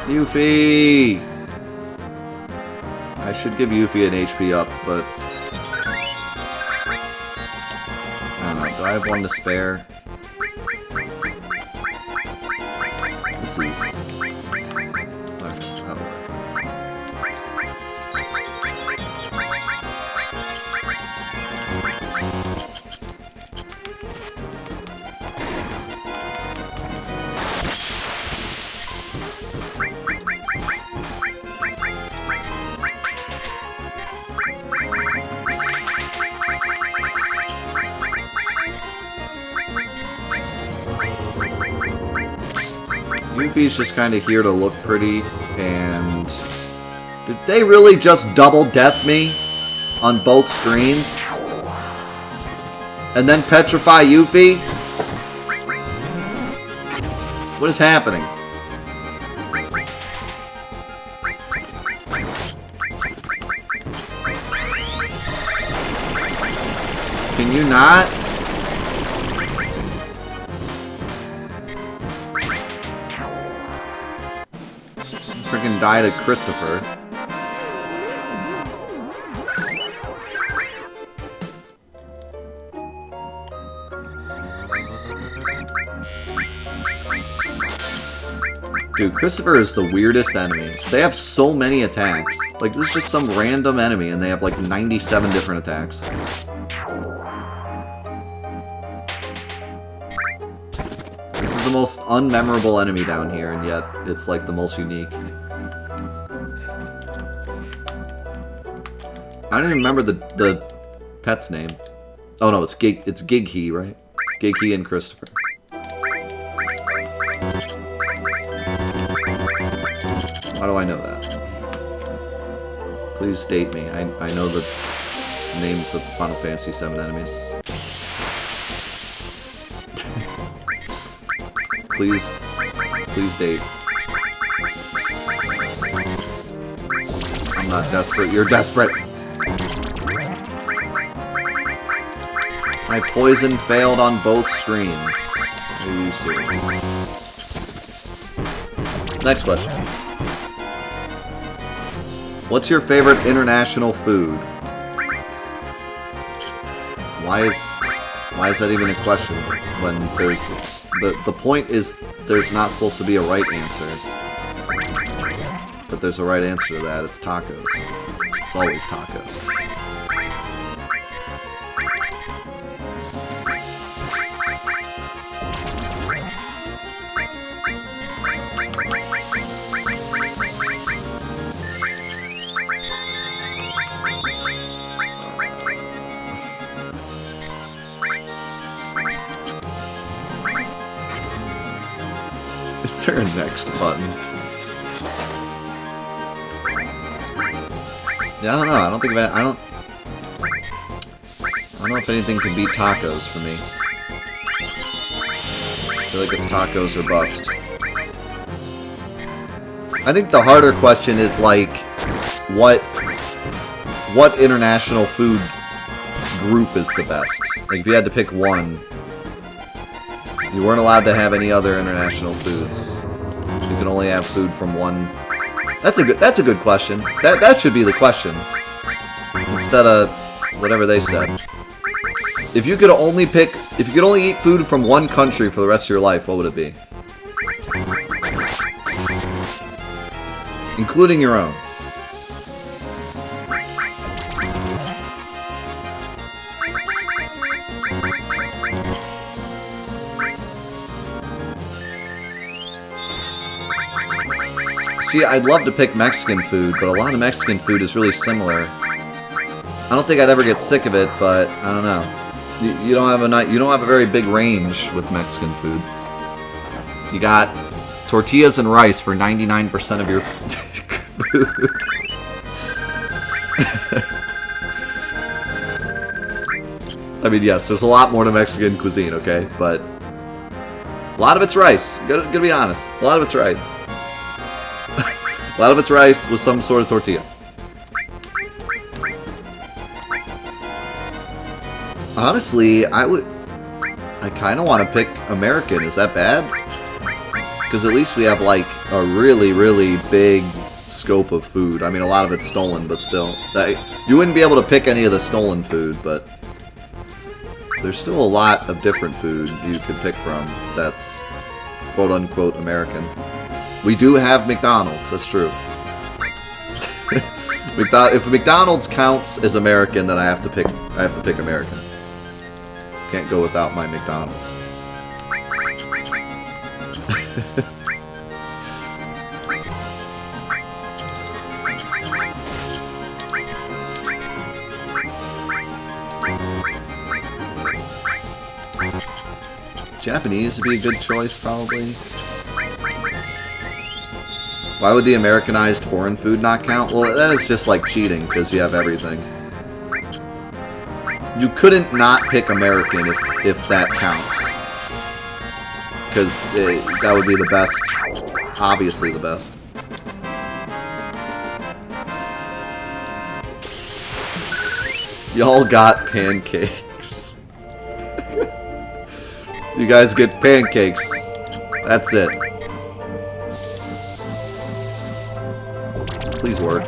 Yuffie! I should give Yuffie an HP up, but... I don't know, do I have one to spare? This is... Okay, that'll work. Yuffie's just kind of here to look pretty, and... Did they really just double death me on both screens? And then petrify Yuffie? What is happening? Can you not? Freaking die to Christopher. Dude, Christopher is the weirdest enemy. They have so many attacks. Like, this is just some random enemy, and they have like 97 different attacks. This is the most unmemorable enemy down here, and yet it's like the most unique. I don't even remember the pet's name. Oh no, it's Gighe, right? Gighe and Christopher. How do I know that? Please state me. I know the names of Final Fantasy VII enemies. Please date. I'm not desperate. You're desperate. My poison failed on both screens. Are you serious? Next question. What's your favorite international food? Why is that even a question when there's the point is there's not supposed to be a right answer. But there's a right answer to that. It's tacos. It's always tacos. Is there a next button? Yeah, I don't know. I don't think I don't know if anything can beat tacos for me. I feel like it's tacos or bust. I think the harder question is like, what international food group is the best? Like, if you had to pick one. You weren't allowed to have any other international foods. You could only have food from one. That's a good question. That should be the question. Instead of whatever they said. If you could only eat food from one country for the rest of your life, what would it be? Including your own. See, I'd love to pick Mexican food, but a lot of Mexican food is really similar. I don't think I'd ever get sick of it, but I don't know. You don't have a very big range with Mexican food. You got tortillas and rice for 99% of your food. I mean, yes, there's a lot more to Mexican cuisine, okay, but a lot of it's rice. Gotta be honest. A lot of it's rice. A lot of it's rice with some sort of tortilla. Honestly, I kind of want to pick American. Is that bad? Because at least we have, like, a really, really big scope of food. I mean, a lot of it's stolen, but still. You wouldn't be able to pick any of the stolen food, but there's still a lot of different food you could pick from that's quote-unquote American. We do have McDonald's, that's true. If McDonald's counts as American, then I have to pick American. Can't go without my McDonald's. Japanese would be a good choice, probably. Why would the Americanized foreign food not count? Well, then it's just like cheating, because you have everything. You couldn't not pick American if that counts. Because that would be the best. Obviously the best. Y'all got pancakes. You guys get pancakes. That's it. Please work.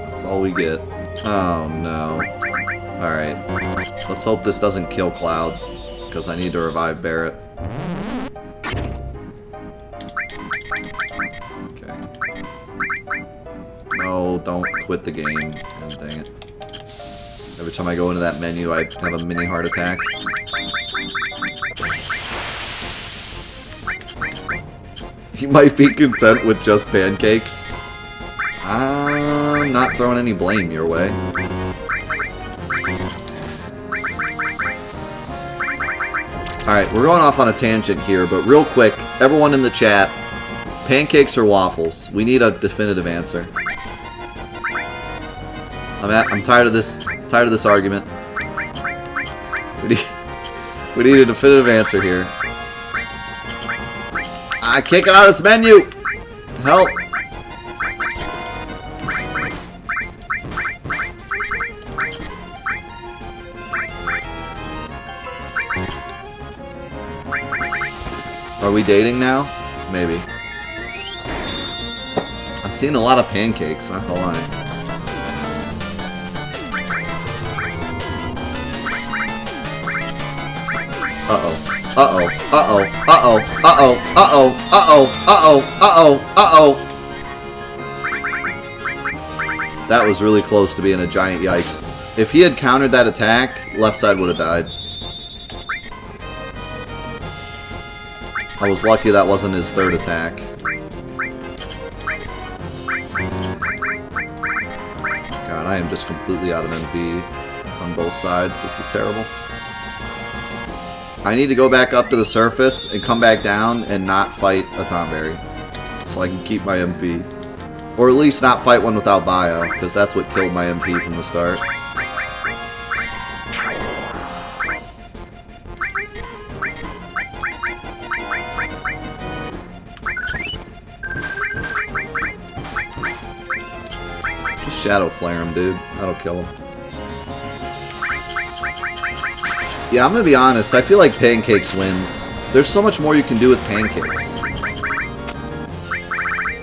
That's all we get. Oh no. Alright. Let's hope this doesn't kill Cloud, because I need to revive Barrett. Okay. No, don't quit the game. Oh, dang it. Every time I go into that menu, I have a mini heart attack. You might be content with just pancakes. I'm not throwing any blame your way. Alright, we're going off on a tangent here, but real quick, everyone in the chat, pancakes or waffles? We need a definitive answer. I'm tired of this argument. We need a definitive answer here. I can't get out of this menu! Help! Are we dating now? Maybe. I'm seeing a lot of pancakes, not gonna lie. Uh-oh. Uh-oh. Uh-oh. Uh-oh. Uh-oh. Uh-oh. Uh-oh. Uh-oh. Uh-oh. Uh-oh. That was really close to being a giant yikes. If he had countered that attack, left side would have died. I was lucky that wasn't his third attack. God, I am just completely out of MP on both sides. This is terrible. I need to go back up to the surface and come back down and not fight a Tomberry, so I can keep my MP. Or at least not fight one without bio, because that's what killed my MP from the start. Just Shadow Flare him, dude. That'll kill him. Yeah, I'm gonna be honest, I feel like Pancakes wins. There's so much more you can do with Pancakes.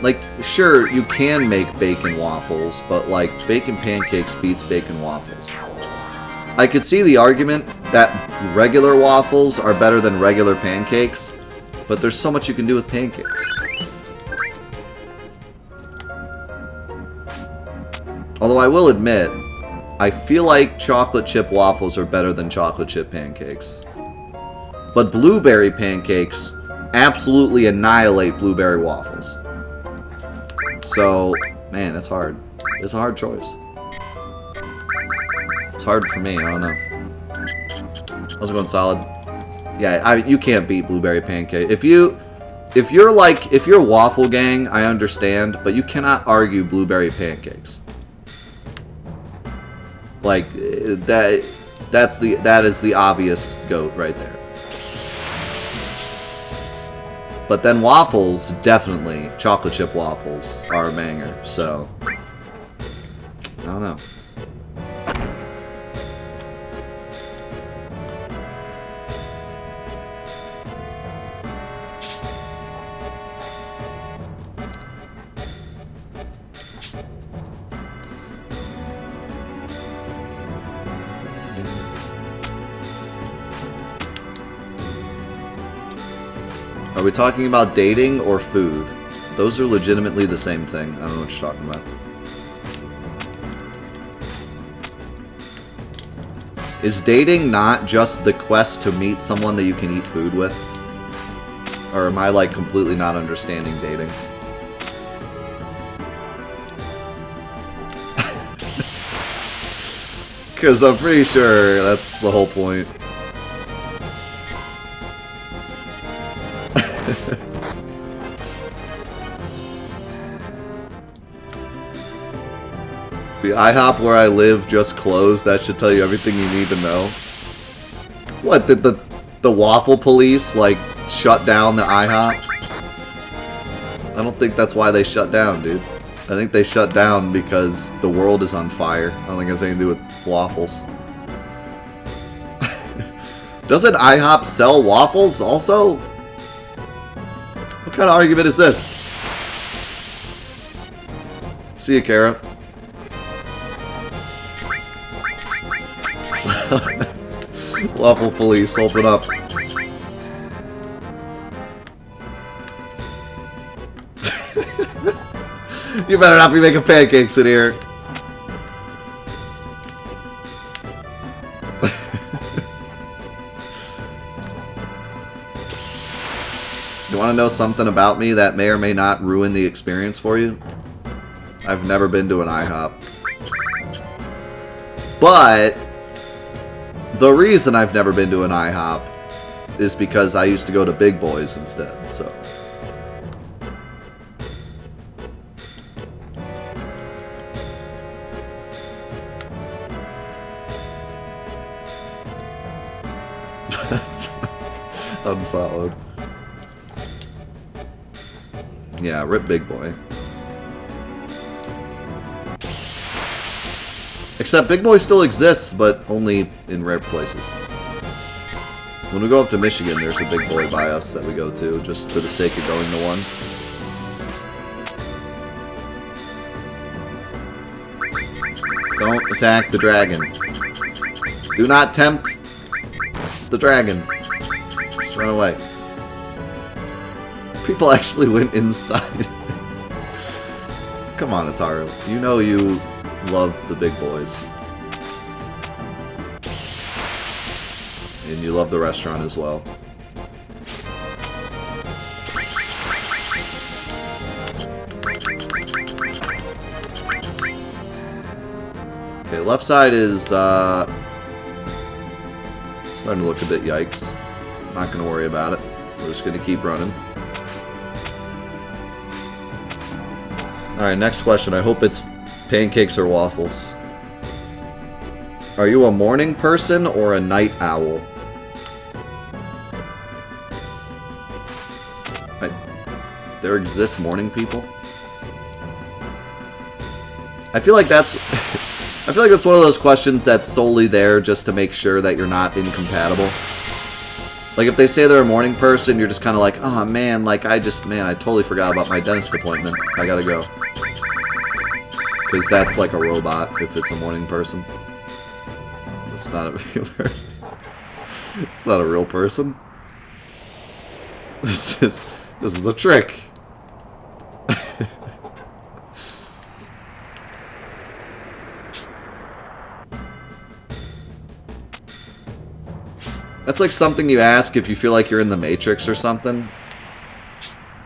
Like, sure, you can make bacon waffles, but like, bacon pancakes beats bacon waffles. I could see the argument that regular waffles are better than regular pancakes, but there's so much you can do with pancakes. Although I will admit, I feel like chocolate chip waffles are better than chocolate chip pancakes. But blueberry pancakes absolutely annihilate blueberry waffles. So, man, it's hard. It's a hard choice. It's hard for me, I don't know. How's it going, Solid? Yeah, you can't beat blueberry pancake. If you're waffle gang, I understand, but you cannot argue blueberry pancakes. Like, that is the obvious GOAT right there. But then waffles, definitely, chocolate chip waffles are a banger, so I don't know. Are we talking about dating or food? Those are legitimately the same thing. I don't know what you're talking about. Is dating not just the quest to meet someone that you can eat food with? Or am I, like, completely not understanding dating? Because I'm pretty sure that's the whole point. The IHOP where I live just closed. That should tell you everything you need to know. What, did the waffle police, like, shut down the IHOP? I don't think that's why they shut down, dude. I think they shut down because the world is on fire. I don't think it has anything to do with waffles. Doesn't IHOP sell waffles also? What kind of argument is this? See you, Kara. Waffle police, open up. You better not be making pancakes in here. You want to know something about me that may or may not ruin the experience for you? I've never been to an IHOP. But the reason I've never been to an IHOP is because I used to go to Big Boys instead, so. That's unfollowed. Yeah, rip Big Boy. Except Big Boy still exists, but only in rare places. When we go up to Michigan, there's a Big Boy by us that we go to, just for the sake of going to one. Don't attack the dragon. Do not tempt the dragon. Just run away. People actually went inside. Come on, Ataru. You know you love the Big Boys. And you love the restaurant as well. Okay, left side is starting to look a bit yikes. Not going to worry about it. We're just going to keep running. Alright, next question. I hope it's pancakes or waffles. Are you a morning person or a night owl? There exists morning people? I feel like that's I feel like that's one of those questions that's solely there just to make sure that you're not incompatible. Like if they say they're a morning person, you're just kind of like, oh man, like I totally forgot about my dentist appointment. I gotta go. Because that's like a robot if it's a morning person. It's not a real person. It's not a real person. This is a trick. That's like something you ask if you feel like you're in the Matrix or something.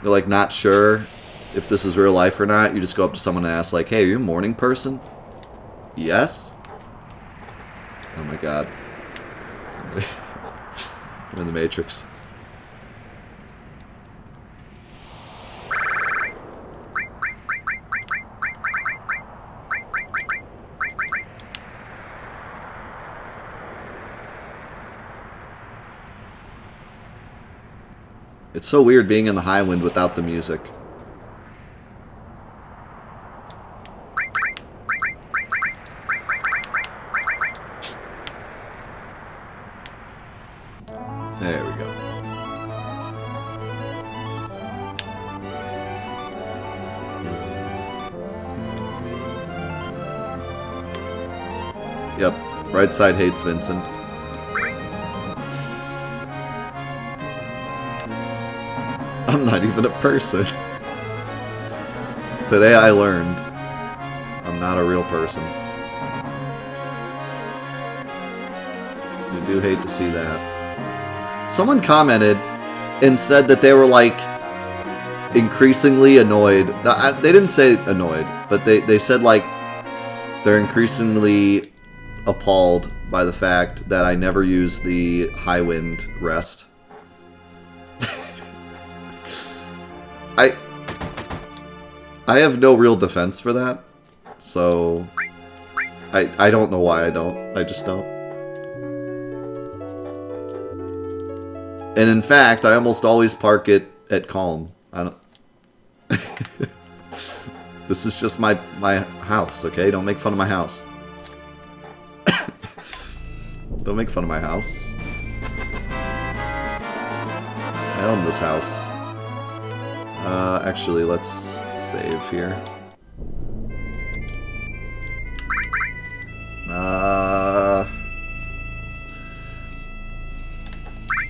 You're like not sure if this is real life or not. You just go up to someone and ask like, hey, are you a morning person? Yes? Oh my god. I'm in the Matrix. It's so weird being in the Highland without the music. There we go. Yep, right side hates Vincent. even a person. Today I learned I'm not a real person. I do hate to see that. Someone commented and said that they were like increasingly annoyed. No, they didn't say annoyed, but they said like they're increasingly appalled by the fact that I never use the high wind rest. I have no real defense for that, so I don't know why I don't. I just don't. And in fact, I almost always park it at calm. I don't. This is just my house, okay? Don't make fun of my house. Don't make fun of my house. I own this house. Actually, let's save here.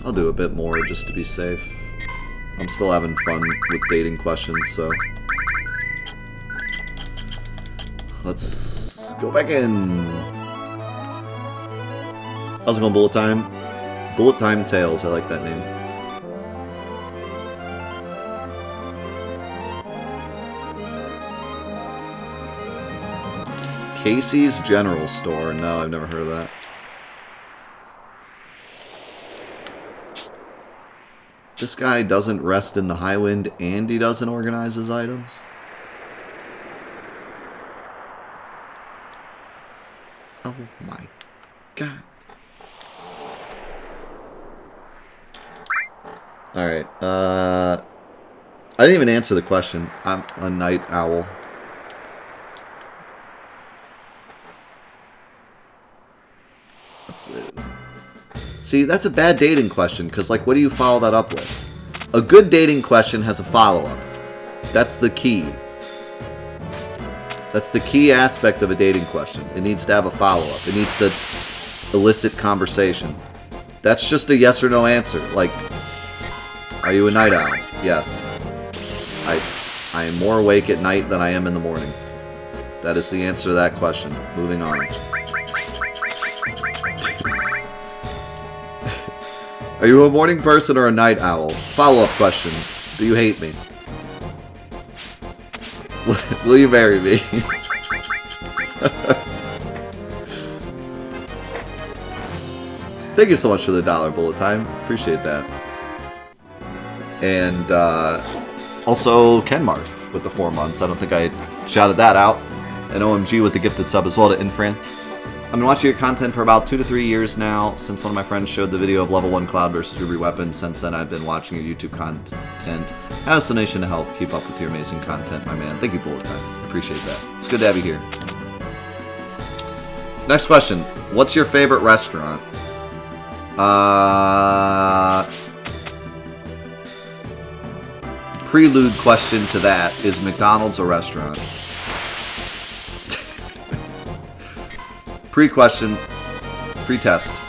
I'll do a bit more just to be safe. I'm still having fun with dating questions, so let's go back in. How's it going, Bullet Time? Bullet Time Tales, I like that name. Casey's General Store. No, I've never heard of that. This guy doesn't rest in the high wind and he doesn't organize his items. Oh my god. Alright, I didn't even answer the question. I'm a night owl. That's it. See, that's a bad dating question, because, like, what do you follow that up with? A good dating question has a follow-up. That's the key. That's the key aspect of a dating question. It needs to have a follow-up. It needs to elicit conversation. That's just a yes or no answer. Like, are you a night owl? Yes. I am more awake at night than I am in the morning. That is the answer to that question. Moving on. Are you a morning person or a night owl? Follow-up question. Do you hate me? Will you marry me? Thank you so much for the $1 bullet time. Appreciate that. And also Kenmark with the 4 months. I don't think I shouted that out. And OMG with the gifted sub as well to Infran. I've been watching your content for about 2 to 3 years now, since one of my friends showed the video of level 1 Cloud versus Ruby Weapon. Since then, I've been watching your YouTube content. I have a donation to help keep up with your amazing content, my man. Thank you, Bullet Time. Appreciate that. It's good to have you here. Next question. What's your favorite restaurant? Prelude question to that, is McDonald's a restaurant? Pre-question, pre-test.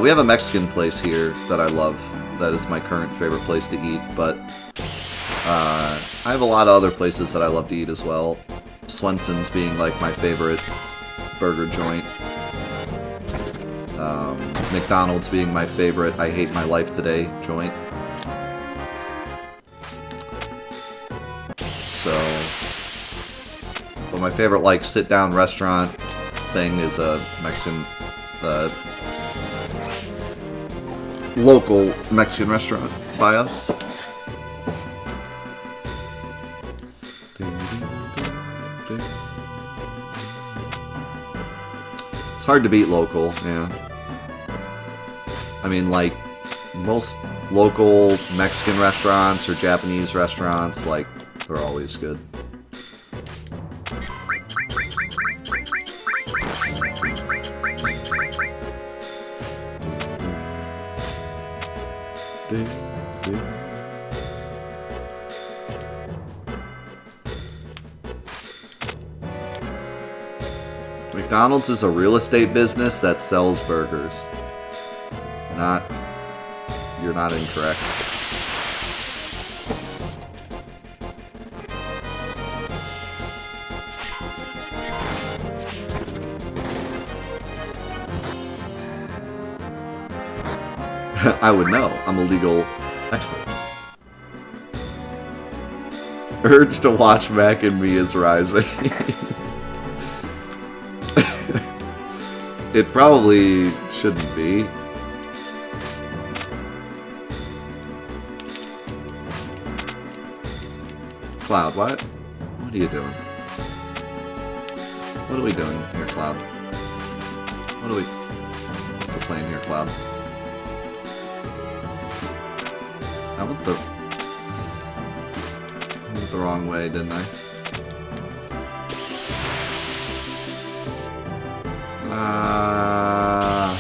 We have a Mexican place here that I love. That is my current favorite place to eat, but I have a lot of other places that I love to eat as well. Swenson's being like my favorite burger joint. McDonald's being my favorite I hate my life today joint. So, but my favorite like sit-down restaurant thing is a Mexican, local Mexican restaurant by us. It's hard to beat local, yeah. I mean, like, most local Mexican restaurants or Japanese restaurants, like, they're always good. McDonald's is a real estate business that sells burgers. Not you're not incorrect. I would know. I'm a legal expert. Urge to watch Mac and Me is rising. It probably shouldn't be. Cloud, what? What are you doing? What are we doing here, Cloud? What are we... What's the plan here, Cloud? I went the wrong way, didn't I? I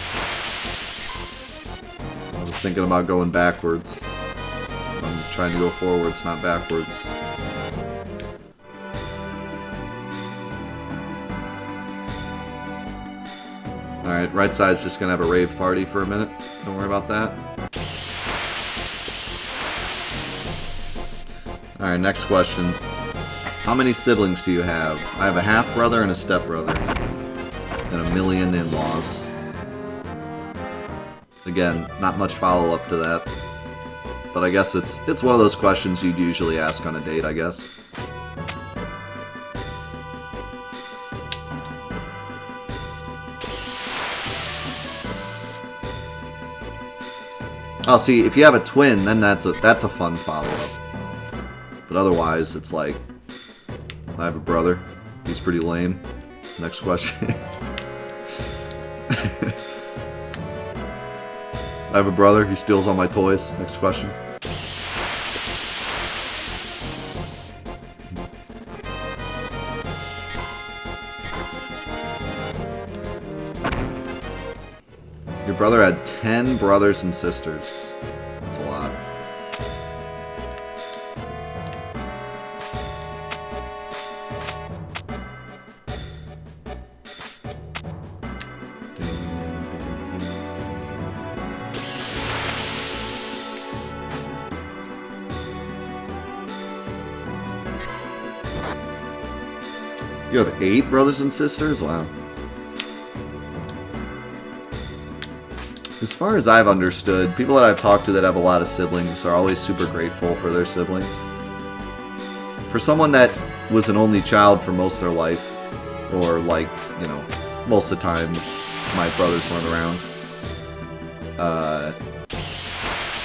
was thinking about going backwards. I'm trying to go forwards, not backwards. Alright, right side's just gonna have a rave party for a minute. Don't worry about that. Alright, next question. How many siblings do you have? I have a half-brother and a step-brother. And a million in-laws. Again, not much follow-up to that. But I guess it's one of those questions you'd usually ask on a date, I guess. Oh, see, if you have a twin, then that's a fun follow-up. But otherwise, it's like, I have a brother. He's pretty lame. Next question. I have a brother. He steals all my toys. Next question. Your brother had 10 brothers and sisters. That's a lot. You have 8 brothers and sisters? Wow. As far as I've understood, people that I've talked to that have a lot of siblings are always super grateful for their siblings. For someone that was an only child for most of their life, or like, you know, most of the time my brothers weren't around,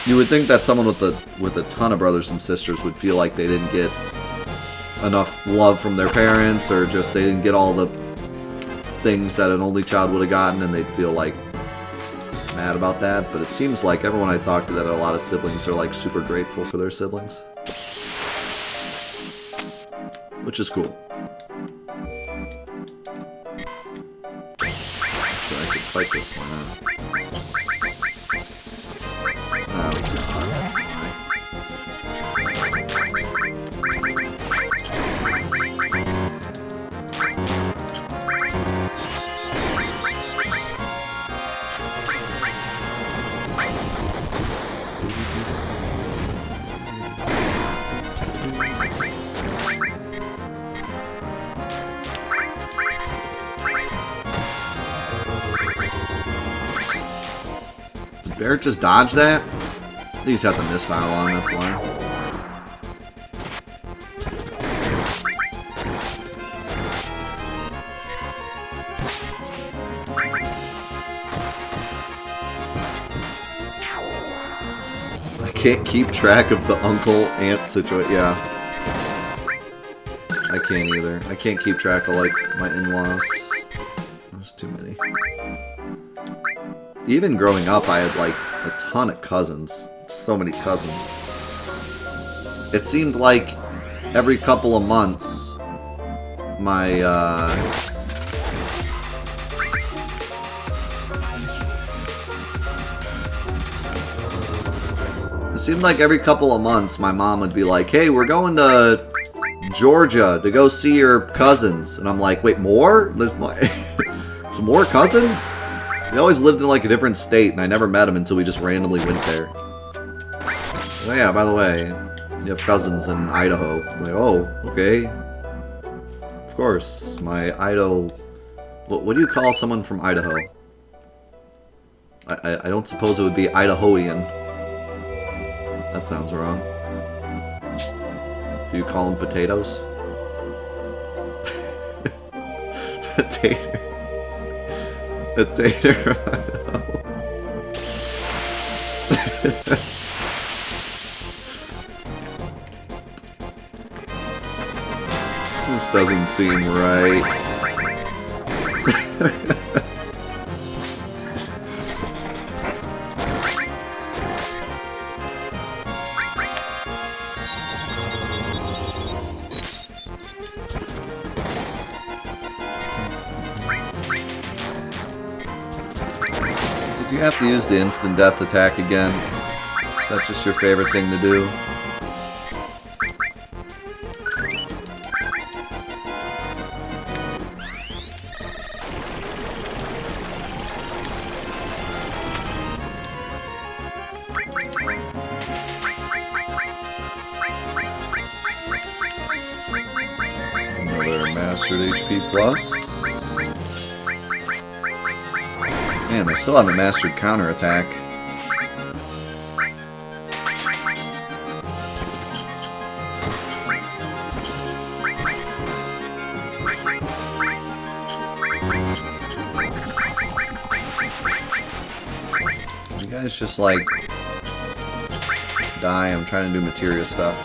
you would think that someone with a ton of brothers and sisters would feel like they didn't get enough love from their parents, or just they didn't get all the things that an only child would have gotten, and they'd feel like mad about that. But it seems like everyone I talk to that had a lot of siblings are like super grateful for their siblings, which is cool. So I could fight this one out. Oh god. Barrett just dodged that? He's got the missile on, that's why. I can't keep track of the uncle-aunt situation. Yeah. I can't either. I can't keep track of, like, my in-laws. There's too many. Even growing up, I had, like, a ton of cousins. So many cousins. It seemed like every couple of months, my, It seemed like every couple of months, my mom would be like, hey, we're going to Georgia to go see your cousins. And I'm like, wait, more? There's some more cousins? They always lived in like a different state, and I never met them until we just randomly went there. Oh yeah, by the way, you have cousins in Idaho. Like, oh, okay. Of course, my Idaho... What do you call someone from Idaho? I don't suppose it would be Idahoian. That sounds wrong. Do you call them potatoes? A tater. A tater from Idaho. This doesn't seem right. Did you have to use the instant death attack again? Is that just your favorite thing to do? HP plus. Man, I still haven't mastered counterattack. You guys just like die. I'm trying to do materia stuff.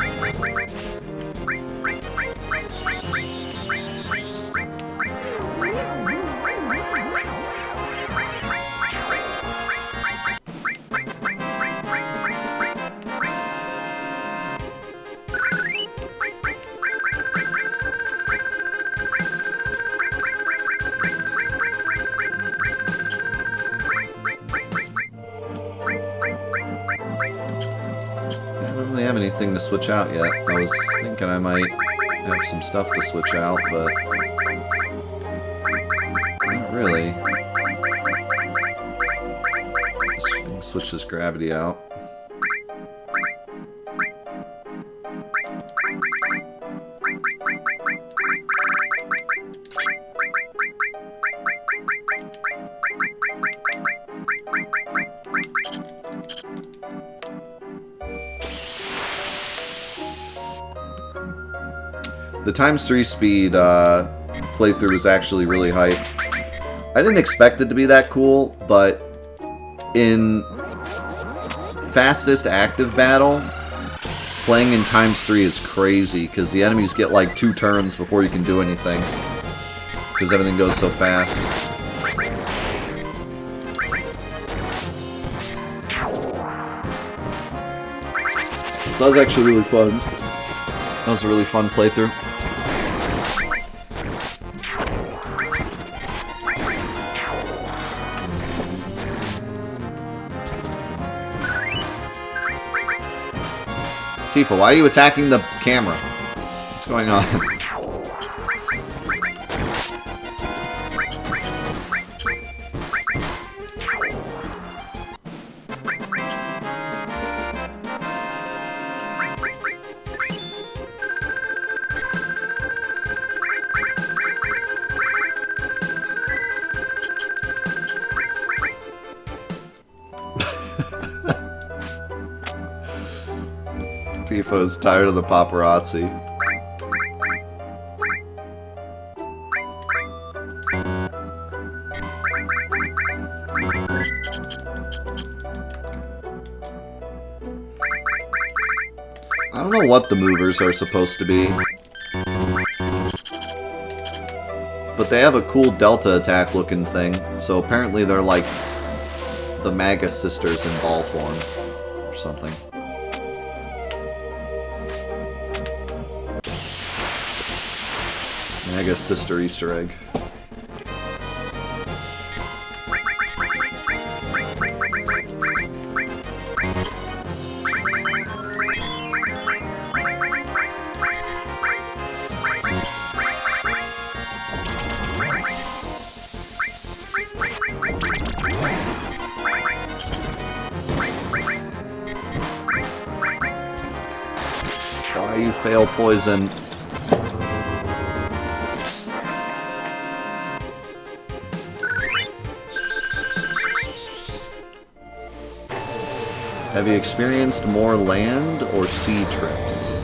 To switch out yet. I was thinking I might have some stuff to switch out, but not really. Let's switch this gravity out. The ×3 speed playthrough was actually really hype. I didn't expect it to be that cool, but in fastest active battle, playing in ×3 is crazy, because the enemies get like 2 turns before you can do anything, because everything goes so fast. So that was actually really fun. That was a really fun playthrough. Tifa, why are you attacking the camera? What's going on? Tifa's tired of the paparazzi. I don't know what the movers are supposed to be, but they have a cool Delta attack looking thing, so apparently they're like the Magus sisters in ball form or something. Magus sister Easter egg. fail poison. Have you experienced more land or sea trips?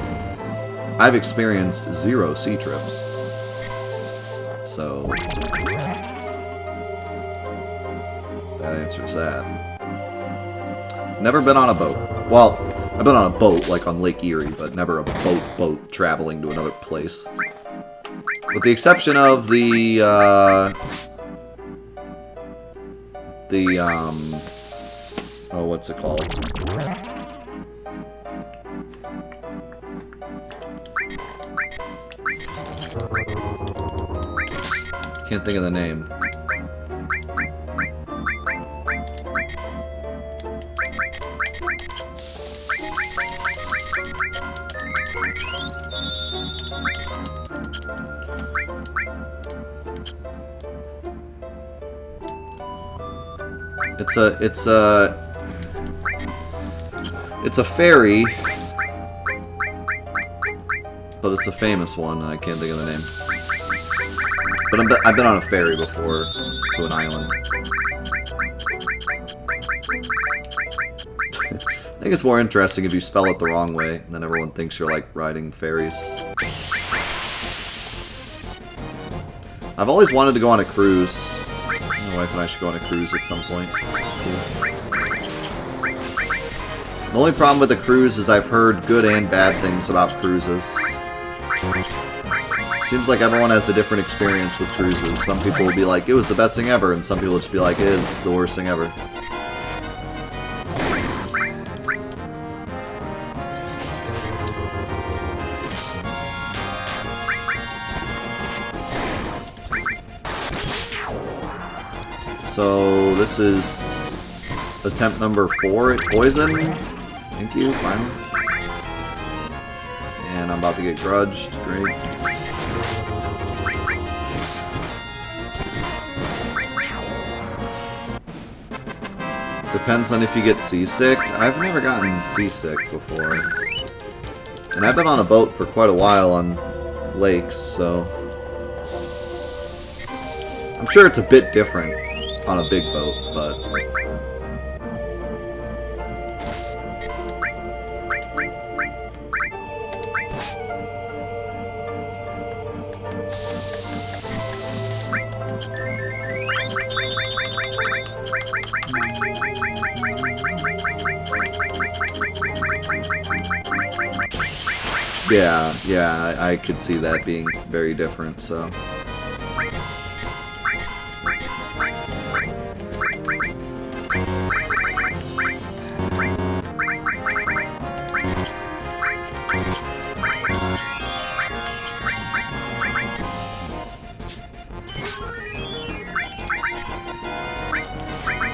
I've experienced 0 sea trips. So that answers that. Never been on a boat. Well, I've been on a boat, like on Lake Erie, but never a boat traveling to another place. With the exception of the oh, what's it called? Can't think of the name. It's a ferry, but it's a famous one. I can't think of the name. But I've been on a ferry before to an island. I think it's more interesting if you spell it the wrong way, and then everyone thinks you're like riding ferries. I've always wanted to go on a cruise. My wife and I should go on a cruise at some point. The only problem with the cruise is I've heard good and bad things about cruises. Seems like everyone has a different experience with cruises. Some people will be like, it was the best thing ever, and some people will just be like, it is the worst thing ever. So this is attempt number 4 at poison. Thank you, finally. And I'm about to get grudged. Great. Depends on if you get seasick. I've never gotten seasick before. And I've been on a boat for quite a while on lakes, so I'm sure it's a bit different on a big boat, but yeah, I could see that being very different, so.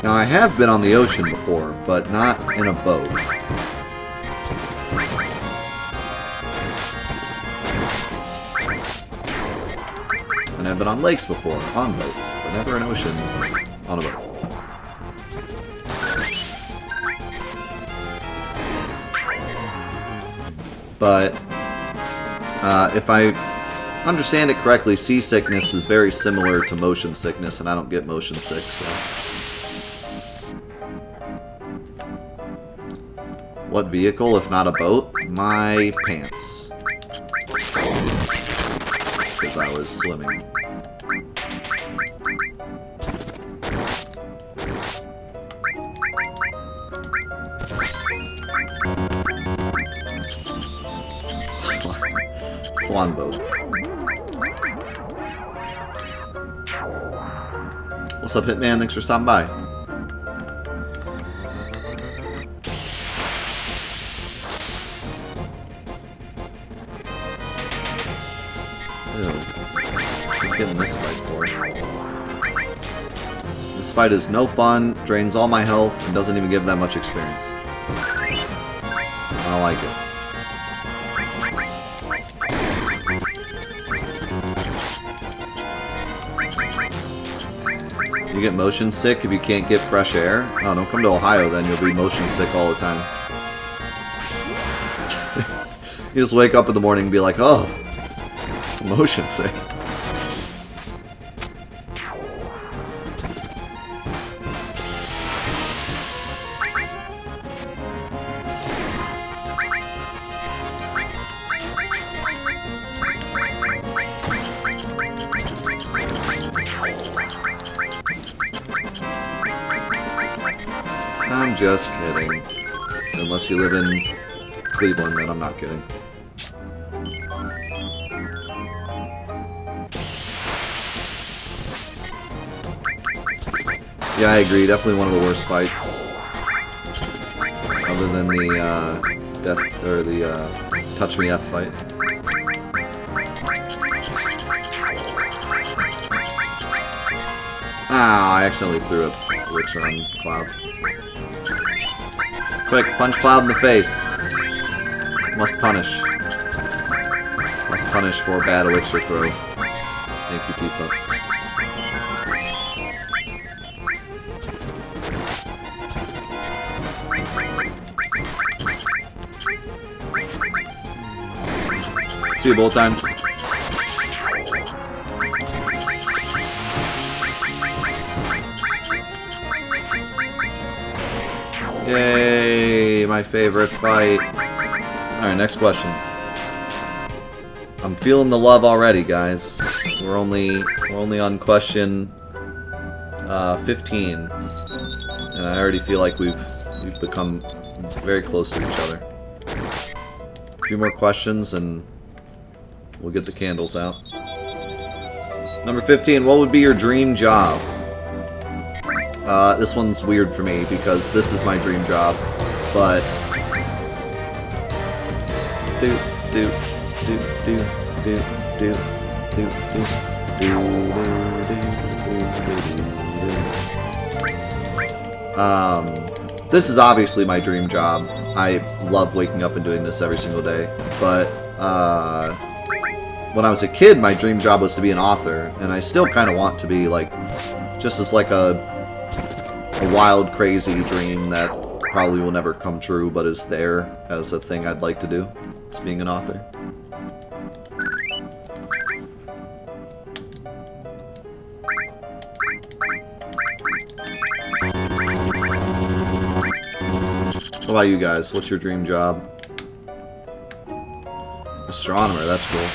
Now, I have been on the ocean before, but not in a boat. And I've been on lakes before, on boats, but never an ocean on a boat. But if I understand it correctly, seasickness is very similar to motion sickness, and I don't get motion sick, so. What vehicle, if not a boat? My pants. Because I was swimming. Swan boat. What's up, Hitman? Thanks for stopping by. Getting this fight for. This fight is no fun, drains all my health, and doesn't even give that much experience. I don't like it. You get motion sick if you can't get fresh air? Oh, don't come to Ohio then, you'll be motion sick all the time. You just wake up in the morning and be like, oh, motion sick. I'm just kidding. Unless you live in Cleveland, then I'm not kidding. Yeah, I agree. Definitely one of the worst fights. Other than the death or the touch me F fight. Ah, I accidentally threw a elixir on Cloud. Quick, punch Cloud in the face. Must punish. Must punish for bad elixir throw. Thank you, Tifa. See you, bullet time. Yay, my favorite fight. Alright, next question. I'm feeling the love already, guys. We're only on question 15. And I already feel like we've become very close to each other. A few more questions and we'll get the candles out. Number 15, what would be your dream job? This one's weird for me because this is my dream job, but this is obviously my dream job. I love waking up and doing this every single day, but when I was a kid, my dream job was to be an author, and I still kind of want to be, like, just as like a wild, crazy dream that probably will never come true, but is there as a thing I'd like to do. It's being an author. What about you guys? What's your dream job? Astronomer, that's cool.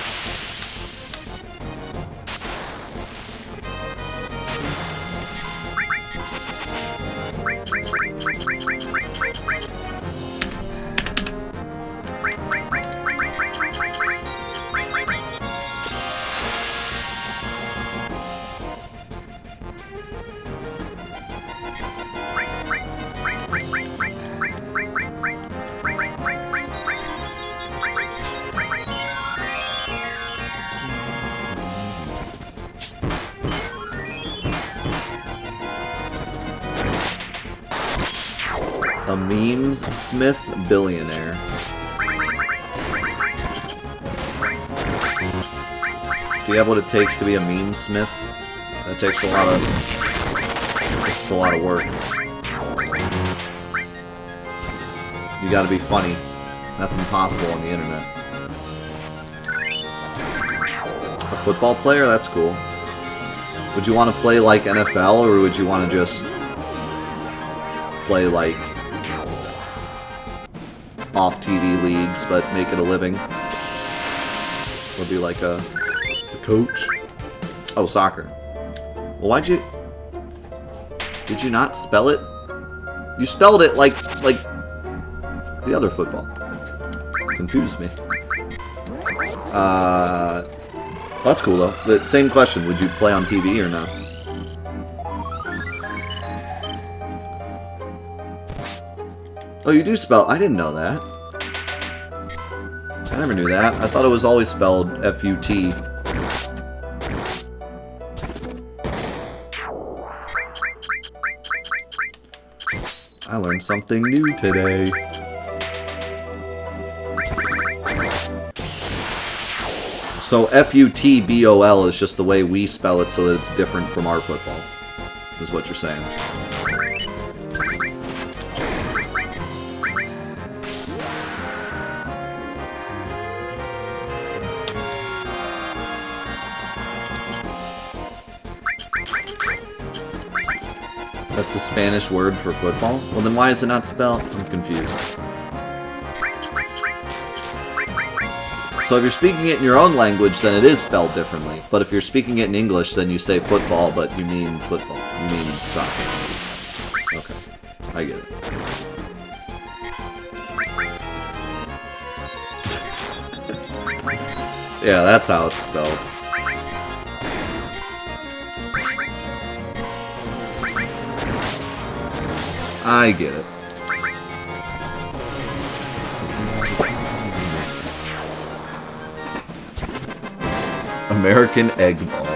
A memes smith billionaire. Do you have what it takes to be a meme smith? That takes a lot of work. You gotta be funny. That's impossible on the internet. A football player? That's cool. Would you want to play like NFL, or would you want to just play like off-TV leagues, but make it a living? Or be like a coach? Oh, soccer. Well, did you not spell it? You spelled it like the other football. Confused me. That's cool though. The same question, would you play on TV or no? Oh, you do spell... I didn't know that. I never knew that. I thought it was always spelled F-U-T. I learned something new today. So F-U-T-B-O-L is just the way we spell it so that it's different from our football, is what you're saying. That's the Spanish word for football? Well, then why is it not spelled? I'm confused. So if you're speaking it in your own language, then it is spelled differently. But if you're speaking it in English, then you say football, but you mean football. You mean soccer. Okay. I get it. Yeah, that's how it's spelled. I get it. American Egg Ball.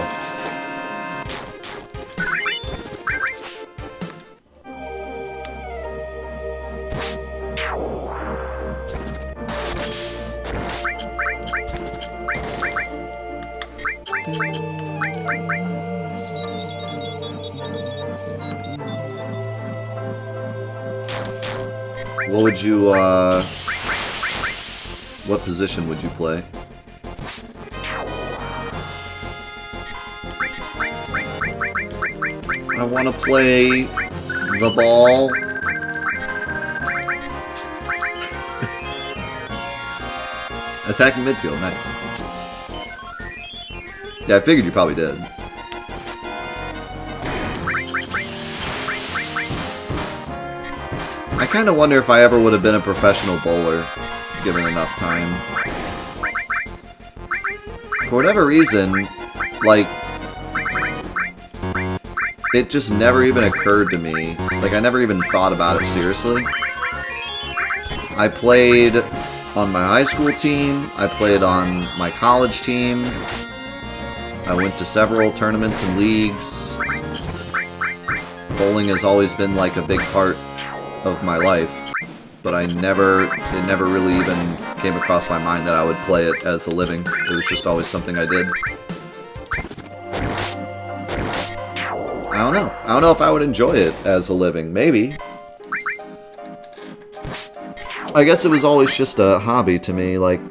What would you, what position would you play? I want to play the ball. Attacking midfield, nice. Yeah, I figured you probably did. I kind of wonder if I ever would have been a professional bowler, given enough time. For whatever reason, like, it just never even occurred to me. Like, I never even thought about it seriously. I played on my high school team. I played on my college team. I went to several tournaments and leagues. Bowling has always been like a big part of my life, but it never really even came across my mind that I would play it as a living. It was just always something I did. I don't know. I don't know if I would enjoy it as a living. Maybe. I guess it was always just a hobby to me, like...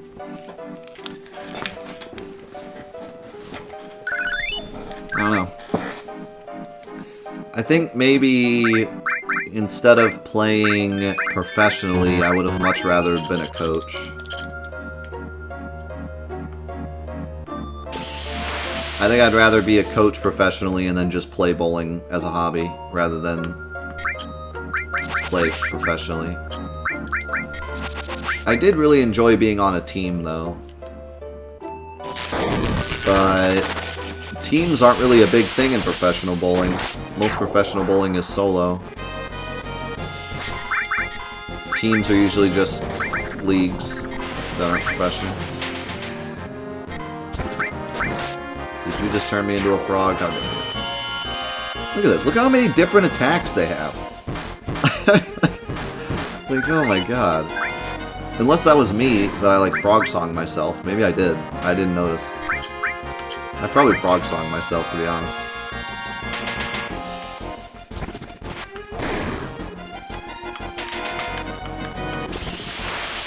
I don't know. I think maybe instead of playing professionally, I would have much rather been a coach. I think I'd rather be a coach professionally and then just play bowling as a hobby, rather than play professionally. I did really enjoy being on a team, though. But teams aren't really a big thing in professional bowling. Most professional bowling is solo. Teams are usually just leagues that aren't professional. Did you just turn me into a frog? Look at this. Look how many different attacks they have. Like, oh my god. Unless that was me, that I like frog song myself. Maybe I did. I didn't notice. I probably frog song myself, to be honest.